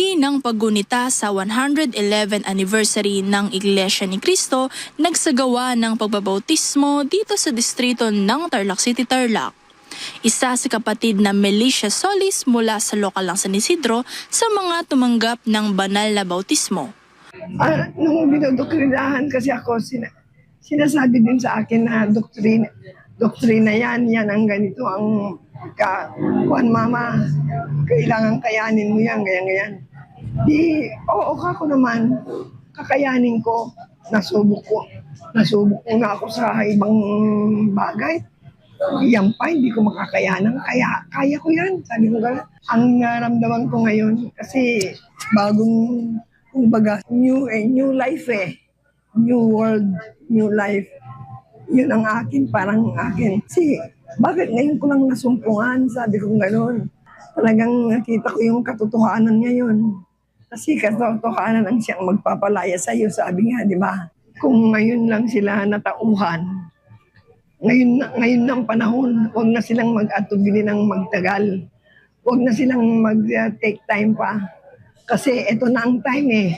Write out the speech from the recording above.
Bahagi ng paggunita sa 111th anniversary ng Iglesia ni Cristo, nagsagawa ng pagbabautismo dito sa distrito ng Tarlac City, Tarlac. Isa si kapatid na Melicia Solis mula sa lokal ng San Isidro sa mga tumanggap ng banal na bautismo. Nung binodoktrinahan kasi ako, sinasabi din sa akin na doktrina yan ang ganito, ang kuan mama, kailangan kayanin mo yan, ganyan. Oo kako naman, kakayanin ko, nasubok ko na ako sa ibang bagay. Yan pa, hindi ko makakayanan, kaya ko yan, sabi ko gano'n. Ang naramdaman ko ngayon, kasi bagong, kumbaga, new life new world, new life. Yun ang akin, parang akin. Kasi, bakit ngayon ko lang nasumpungan? Sabi ko gano'n. Talagang nakita ko yung katotohanan ngayon. Kasi katotohanan ang siyang magpapalaya sa iyo, sabi nga, di ba? Kung ngayon lang sila natauhan, ngayon ng panahon, huwag na silang mag-atubili ng magtagal. Huwag na silang mag-take time pa. Kasi ito na ang time